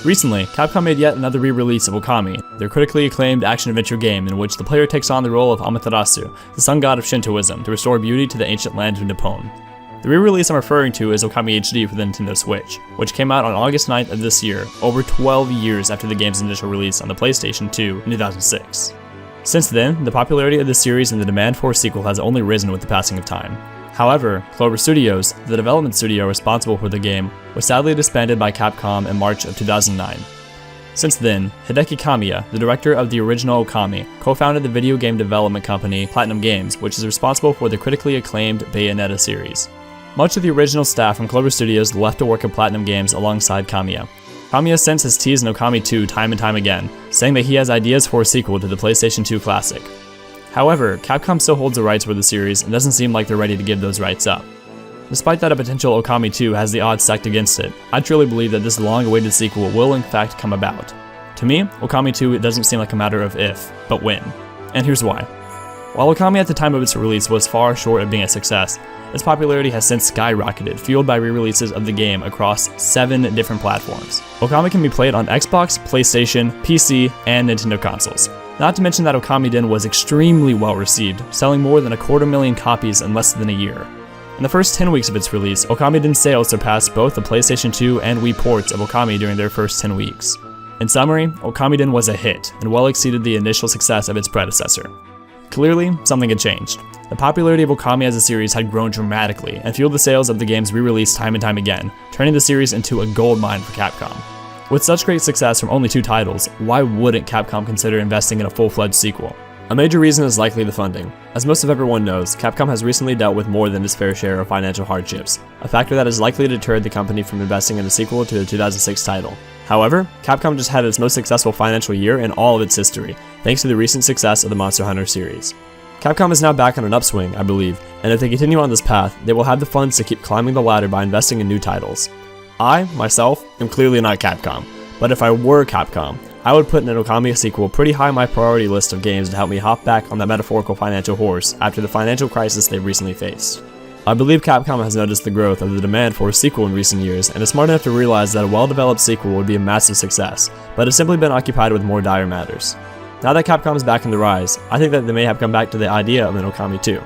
Recently, Capcom made yet another re-release of Okami, their critically acclaimed action-adventure game in which the player takes on the role of Amaterasu, the sun god of Shintoism, to restore beauty to the ancient land of Nippon. The re-release I'm referring to is Okami HD for the Nintendo Switch, which came out on August 9th of this year, over 12 years after the game's initial release on the PlayStation 2 in 2006. Since then, the popularity of the series and the demand for a sequel has only risen with the passing of time. However, Clover Studios, the development studio responsible for the game, was sadly disbanded by Capcom in March of 2009. Since then, Hideki Kamiya, the director of the original Okami, co-founded the video game development company Platinum Games, which is responsible for the critically acclaimed Bayonetta series. Much of the original staff from Clover Studios left to work at Platinum Games alongside Kamiya. Kamiya since has teased an Okami 2 time and time again, saying that he has ideas for a sequel to the PlayStation 2 classic. However, Capcom still holds the rights for the series and doesn't seem like they're ready to give those rights up. Despite that a potential Okami 2 has the odds stacked against it, I truly believe that this long-awaited sequel will in fact come about. To me, Okami 2 doesn't seem like a matter of if, but when. And here's why. While Okami at the time of its release was far short of being a success, its popularity has since skyrocketed, fueled by re-releases of the game across 7 different platforms. Okami can be played on Xbox, PlayStation, PC, and Nintendo consoles. Not to mention that Okami Den was extremely well received, selling more than 250,000 copies in less than a year. In the first 10 weeks of its release, Okami Den sales surpassed both the PlayStation 2 and Wii ports of Okami during their first 10 weeks. In summary, Okami Den was a hit, and well exceeded the initial success of its predecessor. Clearly, something had changed. The popularity of Okami as a series had grown dramatically, and fueled the sales of the game's re-release time and time again, turning the series into a goldmine for Capcom. With such great success from only 2 titles, why wouldn't Capcom consider investing in a full-fledged sequel? A major reason is likely the funding. As most of everyone knows, Capcom has recently dealt with more than its fair share of financial hardships, a factor that has likely deterred the company from investing in a sequel to the 2006 title. However, Capcom just had its most successful financial year in all of its history, thanks to the recent success of the Monster Hunter series. Capcom is now back on an upswing, I believe, and if they continue on this path, they will have the funds to keep climbing the ladder by investing in new titles. I, myself, am clearly not Capcom, but if I were Capcom, I would put an Okami sequel pretty high on my priority list of games to help me hop back on that metaphorical financial horse after the financial crisis they've recently faced. I believe Capcom has noticed the growth of the demand for a sequel in recent years and is smart enough to realize that a well-developed sequel would be a massive success, but has simply been occupied with more dire matters. Now that Capcom is back in the rise, I think that they may have come back to the idea of an Okami 2.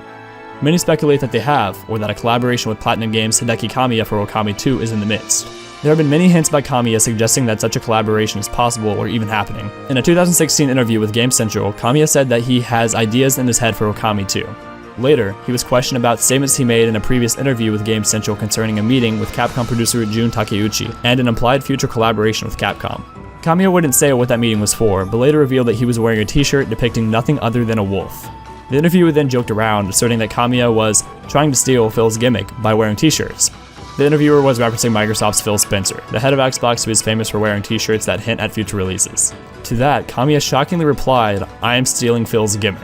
Many speculate that they have, or that a collaboration with Platinum Games' Hideki Kamiya for Okami 2 is in the midst. There have been many hints by Kamiya suggesting that such a collaboration is possible or even happening. In a 2016 interview with Game Central, Kamiya said that he has ideas in his head for Okami 2. Later, he was questioned about statements he made in a previous interview with Game Central concerning a meeting with Capcom producer Jun Takeuchi and an implied future collaboration with Capcom. Kamiya wouldn't say what that meeting was for, but later revealed that he was wearing a t-shirt depicting nothing other than a wolf. The interviewer then joked around, asserting that Kamiya was trying to steal Phil's gimmick by wearing t-shirts. The interviewer was referencing Microsoft's Phil Spencer, the head of Xbox, who is famous for wearing t-shirts that hint at future releases. To that, Kamiya shockingly replied, "I am stealing Phil's gimmick."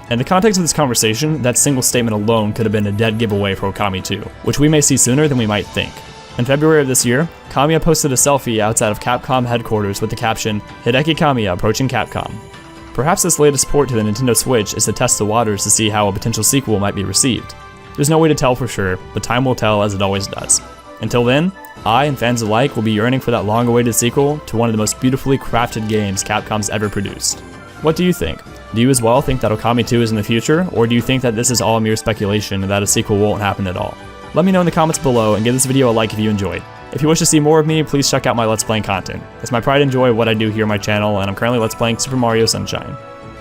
In the context of this conversation, that single statement alone could have been a dead giveaway for Okami 2, which we may see sooner than we might think. In February of this year, Kamiya posted a selfie outside of Capcom headquarters with the caption, "Hideki Kamiya approaching Capcom." Perhaps this latest port to the Nintendo Switch is to test the waters to see how a potential sequel might be received. There's no way to tell for sure, but time will tell as it always does. Until then, I and fans alike will be yearning for that long-awaited sequel to one of the most beautifully crafted games Capcom's ever produced. What do you think? Do you as well think that Okami 2 is in the future, or do you think that this is all mere speculation and that a sequel won't happen at all? Let me know in the comments below and give this video a like if you enjoyed. If you wish to see more of me, please check out my Let's Playing content. It's my pride and joy of what I do here on my channel, and I'm currently Let's Playing Super Mario Sunshine.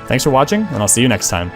Thanks for watching, and I'll see you next time.